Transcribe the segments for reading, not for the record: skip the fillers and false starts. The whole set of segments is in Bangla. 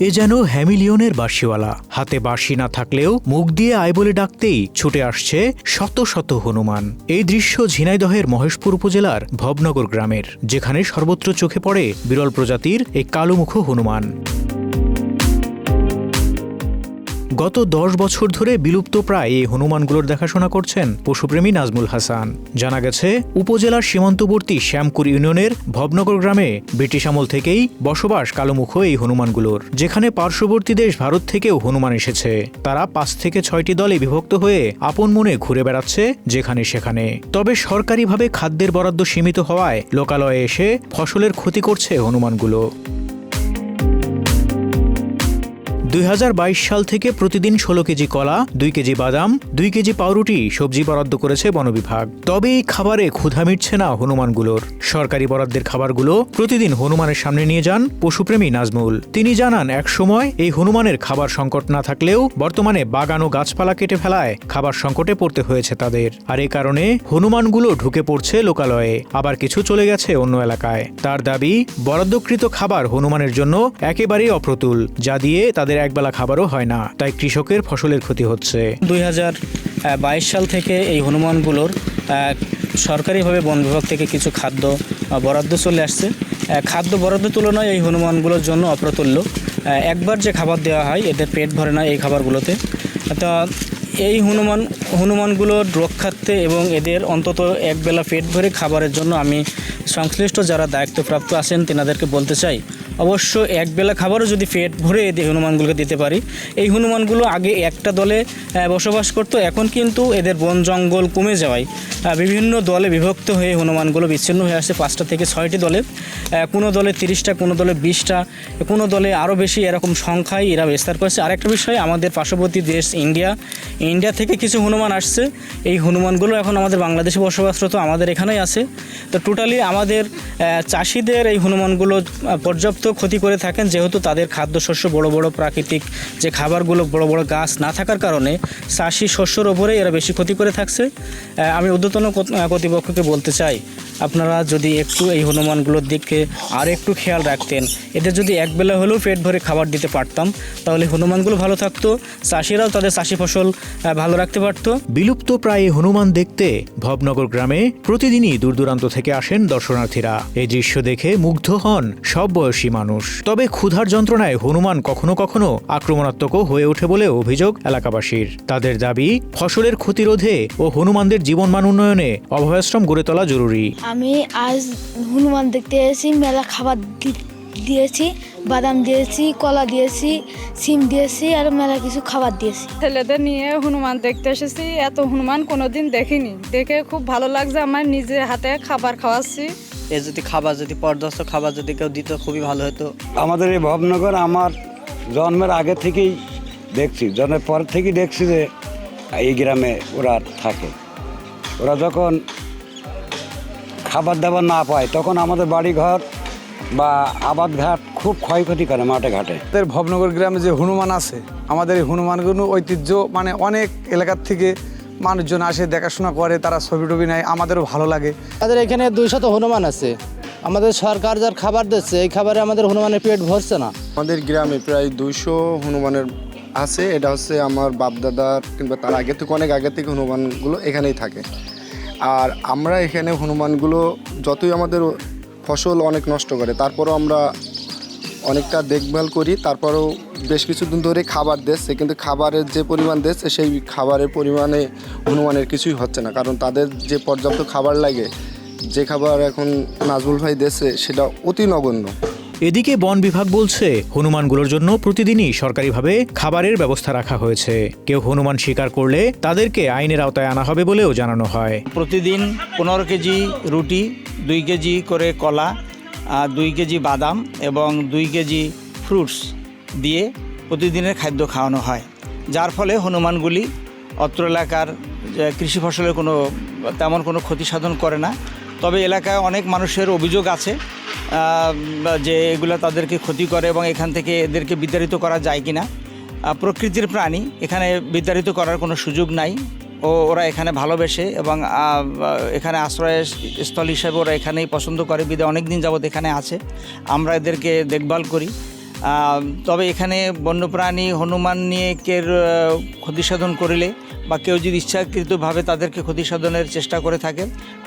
এ যেন হ্যামিলিয়নের বাঁশিওয়ালা, হাতে বাঁশি না থাকলেও মুখ দিয়ে আয় বলে ডাকতেই ছুটে আসছে শত শত হনুমান। এই দৃশ্য ঝিনাইদহের মহেশপুর উপজেলার ভবনগর গ্রামের, যেখানে সর্বত্র চোখে পড়ে বিরল প্রজাতির এই কালোমুখ হনুমান। গত 10 বছর ধরে বিলুপ্ত প্রায় এই হনুমানগুলোর দেখাশোনা করছেন পশুপ্রেমী নাজমুল হাসান। জানা গেছে, উপজেলার সীমান্তবর্তী শ্যামকুর ইউনিয়নের ভবনগর গ্রামে ব্রিটিশ আমল থেকেই বসবাস কালোমুখ এই হনুমানগুলোর, যেখানে পার্শ্ববর্তী দেশ ভারত থেকেও হনুমান এসেছে। তারা 5 থেকে 6টি দলে বিভক্ত হয়ে আপন মনে ঘুরে বেড়াচ্ছে যেখানে সেখানে। তবে সরকারিভাবে খাদ্যের বরাদ্দ সীমিত হওয়ায় লোকালয়ে এসে ফসলের ক্ষতি করছে হনুমানগুলো। 2022 সাল থেকে প্রতিদিন 16 কেজি কলা, 2 কেজি বাদাম, 2 কেজি পাউরুটি সবজি বরাদ্দ করেছে বন বিভাগ। তবে এই খাবারে ক্ষুধা মিটছে না হনুমানগুলোর। সরকারি বরাদ্দের খাবারগুলো প্রতিদিন হনুমানের সামনে নিয়ে যান পশুপ্রেমী নাজমুল। তিনি জানান, এক সময় এই হনুমানের খাবার সংকট না থাকলেও বর্তমানে বাগান ও গাছপালা কেটে ফেলায় খাবার সংকটে পড়তে হয়েছে তাদের। আর এই কারণে হনুমানগুলো ঢুকে পড়ছে লোকালয়ে, আবার কিছু চলে গেছে অন্য এলাকায়। তার দাবি, বরাদ্দকৃত খাবার হনুমানের জন্য একেবারেই অপ্রতুল, যা দিয়ে তাদের একবেলা খাবারও হয় না, তাই কৃষকের ফসলের ক্ষতি হচ্ছে। 2022 সাল থেকে এই হনুমানগুলোর সরকারিভাবে বন বিভাগ থেকে কিছু খাদ্য বরাদ্দ চলে আসছে। খাদ্য বরাদ্দের তুলনায় এই হনুমানগুলোর জন্য অপ্রতুল্য। একবার যে খাবার দেওয়া হয় এদের পেট ভরে না এই খাবারগুলোতে। তা এই হনুমানগুলোর রক্ষার্থে এবং এদের অন্তত একবেলা পেট ভরে খাবারের জন্য আমি সংশ্লিষ্ট যারা দায়িত্বপ্রাপ্ত আছেন তেনাদেরকে বলতে চাই, অবশ্য একবেলা খাবারও যদি পেট ভরে এই হনুমানগুলোকে দিতে পারি। এই হনুমানগুলো আগে একটা দলে বসবাস করতো, এখন কিন্তু এদের বন জঙ্গল কমে যাওয়ায় বিভিন্ন দলে বিভক্ত হয়ে হনুমানগুলো বিচ্ছিন্ন হয়ে আসছে 5টা থেকে 6টি দলে। কোনো দলে 30টা, কোনো দলে 20টা, কোনো দলে আরও বেশি, এরকম সংখ্যায় এরা বিস্তার করেছে। আরেকটা বিষয়, আমাদের পার্শ্ববর্তী দেশ ইন্ডিয়া থেকে কিছু হনুমান আসছে। এই হনুমানগুলো এখন আমাদের বাংলাদেশে বসবাসরত, আমাদের এখানেই আছে। তো টোটালি আমাদের চাষিদের এই হনুমানগুলো পর্যাপ্ত ক্ষতি করে থাকেন, যেহেতু তাদের খাদ্যশস্য বড় বড় প্রাকৃতিক যে খাবারগুলো, বড় বড় গাছ না থাকার কারণে চাষি শস্যর ওপরে এরা বেশি ক্ষতি করে থাকছে। আমি ঊর্ধ্বতন কর্তৃপক্ষকে বলতে চাই, আপনারা যদি একটু এই হনুমানগুলোর দিকে আর একটু খেয়াল রাখতেন, এদের যদি একবেলা হলেও পেট ভরে খাবার দিতে পারতাম, তাহলে হনুমানগুলো ভালো থাকতো, চাষিরাও তাদের চাষি ফসল ভালো রাখতে পারত। বিলুপ্ত প্রায় হনুমান দেখতে ভবনগর গ্রামে প্রতিদিনই দূর দূরান্ত থেকে আসেন দর্শনার্থীরা। এই দৃশ্য দেখে মুগ্ধ হন সব বয়সী মানুষ। তবে ক্ষুধার যন্ত্রণায় হনুমান কখনো কখনো আক্রমণাত্মকও হয়ে ওঠে বলে অভিযোগ এলাকাবাসীর। তাদের দাবি, ফসলের ক্ষতিরোধে ও হনুমানদের জীবনমান উন্নয়নে অভয়াশ্রম গড়ে তোলা জরুরি। আমি আজ হনুমান দেখতে এসেছি, মেলা খাবার দিয়েছি, বাদাম দিয়েছি, কলা দিয়েছি, সিম দিয়েছি, আর মেলা কিছু খাবার দিয়েছি। ছেলেদের নিয়ে হনুমান দেখতে এসেছি, এত হনুমান কোনোদিন দেখিনি, দেখে খুব ভালো লাগছে। আমার নিজের হাতে খাবার খাওয়াচ্ছি। যদি খাবার, যদি পর্যাপ্ত খাবার যদি কেউ দিত খুবই ভালো হতো। আমাদের এই ভবনগর আমার জন্মের আগে থেকেই দেখছি, জন্মের পর থেকেই দেখছি যে এই গ্রামে ওরা থাকে। ওরা যখন খাবার দাবার না পায় তখন আমাদের বাড়িঘর বা আবাদ ঘাট খুব ক্ষয়ক্ষতি করে মাঠে ঘাটে। আমাদের ভবনগর গ্রামে যে হনুমান আছে, আমাদের এই হনুমানগুলো ঐতিহ্য, মানে অনেক এলাকার থেকে মানুষজন আসে, দেখাশোনা করে, তারা ছবি টবি নেয়, আমাদেরও ভালো লাগে। আমাদের এখানে 200 হনুমান আছে। আমাদের সরকার যার খাবার দিচ্ছে, এই খাবারে আমাদের হনুমানের পেট ভরছে না। আমাদের গ্রামে প্রায় 200 হনুমানের আছে। এটা হচ্ছে আমার বাপদাদার কিংবা তার আগে থেকে, অনেক আগে থেকে হনুমানগুলো এখানেই থাকে। আর আমরা এখানে হনুমানগুলো যতই আমাদের ফসল অনেক নষ্ট করে, তারপরও আমরা অনেকটা দেখভাল করি। তারপরেও বেশ কিছুদিন ধরে খাবার দিচ্ছে, কিন্তু খাবারের যে পরিমাণ দিচ্ছে সেই খাবারের পরিমাণে হনুমানের কিছুই হচ্ছে না, কারণ তাদের যে পর্যাপ্ত খাবার লাগে, যে খাবার এখন নাজমুল ভাই দিচ্ছে সেটা অতি নগণ্য। এদিকে বন বিভাগ বলছে, হনুমানগুলোর জন্য প্রতিদিনই সরকারিভাবে খাবারের ব্যবস্থা রাখা হয়েছে। কেউ হনুমান শিকার করলে তাদেরকে আইনের আওতায় আনা হবে বলেও জানানো হয়। প্রতিদিন 15 কেজি রুটি, 2 কেজি করে কলা, 2 কেজি বাদাম এবং 2 কেজি ফ্রুটস দিয়ে প্রতিদিনের খাদ্য খাওয়ানো হয়, যার ফলে হনুমানগুলি অত্র এলাকার কৃষি ফসলের তেমন কোনো ক্ষতি সাধন করে না। তবে এলাকায় অনেক মানুষের অভিযোগ আছে যে এগুলো তাদেরকে ক্ষতি করে এবং এখান থেকে এদেরকে বিতাড়িত করা যায় কিনা। প্রকৃতির প্রাণী, এখানে বিতাড়িত করার কোনো সুযোগ নাই। ওরা এখানে ভালোবেসে এবং এখানে আশ্রয়স্থল হিসেবে ওরা এখানেই পছন্দ করে, বিধায় অনেক দিন যাবৎ এখানে আছে। আমরা এদেরকে দেখভাল করি। তবে এখানে বন্যপ্রাণী হনুমান নিয়ে কেউ ক্ষতি সাধন করিলে বা কেউ যদি ইচ্ছাকৃতভাবে তাদেরকে ক্ষতি সাধনের চেষ্টা করে থাকে,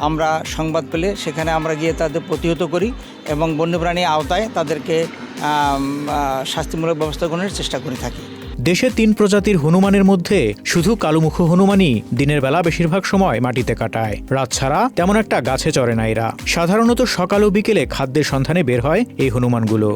আমরা সংবাদ পেলে সেখানে আমরা গিয়ে তাদের প্রতিহত করি এবং বন্যপ্রাণী আওতায় তাদেরকে শাস্তিমূলক ব্যবস্থা গ্রহণের চেষ্টা করে থাকি। দেশে 3 প্রজাতির হনুমানের মধ্যে শুধু কালোমুখ হনুমানই দিনের বেলা বেশিরভাগ সময় মাটিতে কাটায়। রাত ছাড়া তেমন একটা গাছে চড়ে না এরা। সাধারণত সকাল ও বিকেলে খাদ্যের সন্ধানে বের হয় এই হনুমানগুলো।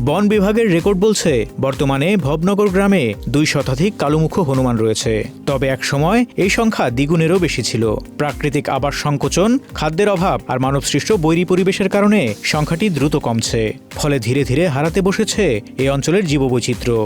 বন বিভাগের রেকর্ড বলছে বর্তমানে ভবনগর গ্রামে 2 শতাধিক কালোমুখ হনুমান রয়েছে। তবে এক সময় এই সংখ্যা দ্বিগুণেরও বেশি ছিল। প্রাকৃতিক আবাস সংকোচন, খাদ্যের অভাব আর মানবসৃষ্ট বৈরী পরিবেশের কারণে সংখ্যাটি দ্রুত কমছে। ফলে ধীরে ধীরে হারাতে বসেছে এই অঞ্চলের জীববৈচিত্র্য।